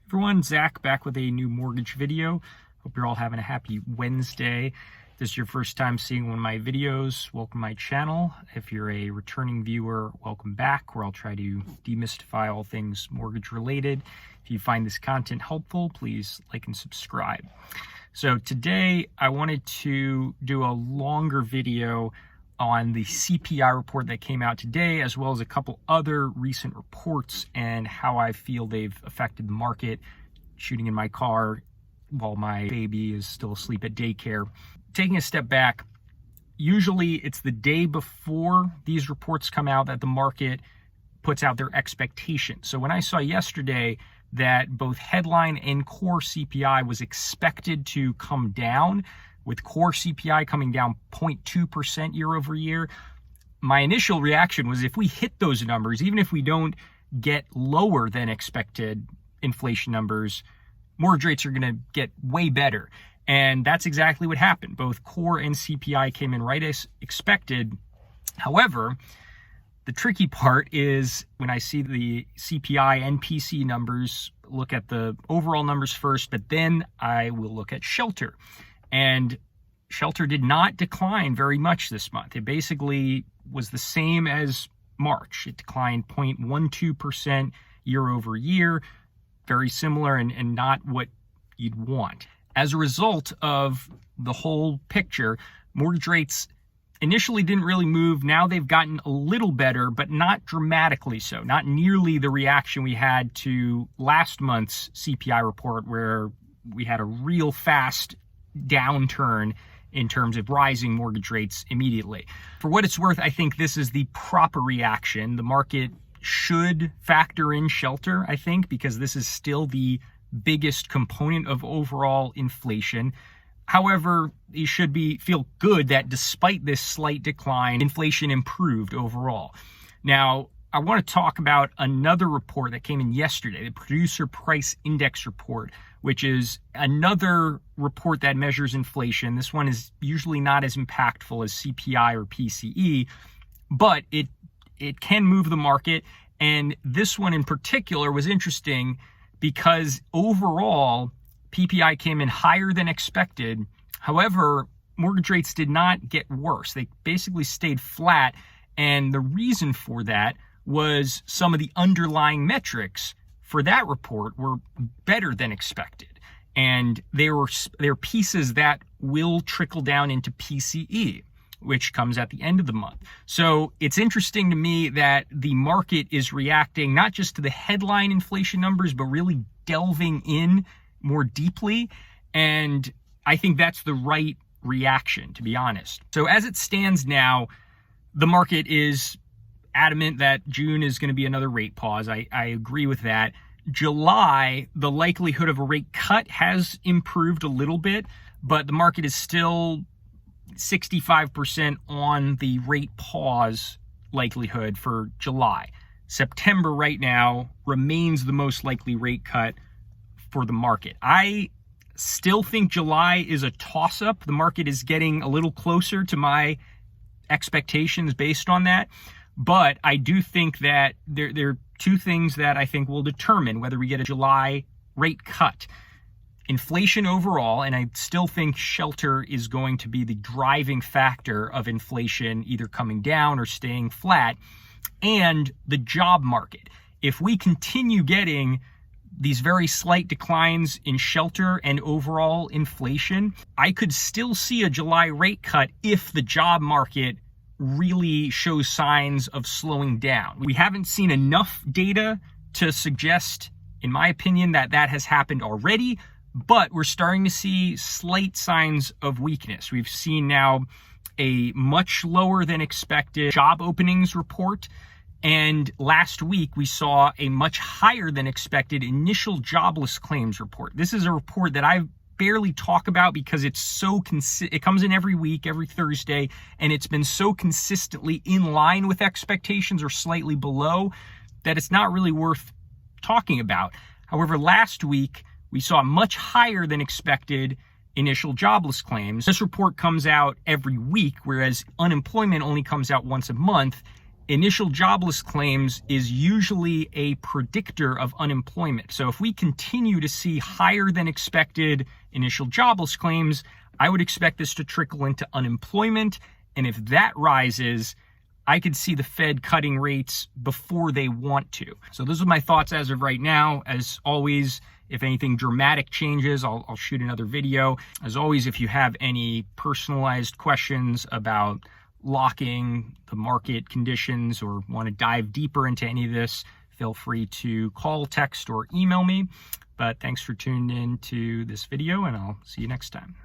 Everyone, Zach back with a new mortgage video. Hope you're all having a happy Wednesday. If this is your first time seeing one of my videos, welcome to my channel. If you're a returning viewer, welcome back, where I'll try to demystify all things mortgage related. If you find this content helpful, please like and subscribe. So today I wanted to do a longer video on the CPI report that came out today, as well as a couple other recent reports and how I feel they've affected the market. Shooting in my car while my baby is still asleep at daycare. Taking a step back, usually it's the day before these reports come out that the market puts out their expectations. So when I saw yesterday that both headline and core CPI was expected to come down, with core CPI coming down 0.2% year over year, my initial reaction was, if we hit those numbers, even if we don't get lower than expected inflation numbers, mortgage rates are going to get way better. And that's exactly what happened. Both core and CPI came in right as expected. However, the tricky part is when I see the CPI and PC numbers, look at the overall numbers first, but then I will look at shelter. And shelter did not decline very much this month. It basically was the same as March. It declined 0.12% year over year, very similar and not what you'd want. As a result of the whole picture, mortgage rates initially didn't really move. Now they've gotten a little better, but not dramatically so. Not nearly the reaction we had to last month's CPI report, where we had a real fast downturn in terms of rising mortgage rates immediately. For what it's worth, I think this is the proper reaction. The market should factor in shelter, I think, because this is still the biggest component of overall inflation. However, you should feel good that despite this slight decline, inflation improved overall. Now, I want to talk about another report that came in yesterday, the Producer Price Index report, which is another report that measures inflation. This one is usually not as impactful as CPI or PCE, but it can move the market. And this one in particular was interesting because overall, PPI came in higher than expected. However, mortgage rates did not get worse. They basically stayed flat. And the reason for that was some of the underlying metrics for that report were better than expected. And they're pieces that will trickle down into PCE, which comes at the end of the month. So it's interesting to me that the market is reacting not just to the headline inflation numbers, but really delving in more deeply. And I think that's the right reaction, to be honest. So as it stands now, the market is adamant that June is going to be another rate pause. I agree with that. July, the likelihood of a rate cut has improved a little bit, but the market is still 65% on the rate pause likelihood for July. September right now remains the most likely rate cut for the market. I still think July is a toss-up. The market is getting a little closer to my expectations based on that. But I do think that there are two things that I think will determine whether we get a July rate cut. Inflation overall, and I still think shelter is going to be the driving factor of inflation either coming down or staying flat, and the job market. If we continue getting these very slight declines in shelter and overall inflation, I could still see a July rate cut if the job market really shows signs of slowing down. We haven't seen enough data to suggest, in my opinion, that has happened already, but we're starting to see slight signs of weakness. We've seen now a much lower than expected job openings report. And last week, we saw a much higher than expected initial jobless claims report. This is a report that I barely talk about because it's so it comes in every week, every Thursday, and it's been so consistently in line with expectations or slightly below that it's not really worth talking about. However, last week, we saw much higher than expected initial jobless claims. This report comes out every week, whereas unemployment only comes out once a month. initial jobless claims is usually a predictor of unemployment. So if we continue to see higher than expected initial jobless claims, I would expect this to trickle into unemployment. And if that rises, I could see the Fed cutting rates before they want to. So those are my thoughts as of right now. As always, if anything dramatic changes, I'll shoot another video. As always, if you have any personalized questions about locking, the market conditions, or want to dive deeper into any of this, feel free to call, text, or email me. But thanks for tuning in to this video, and I'll see you next time.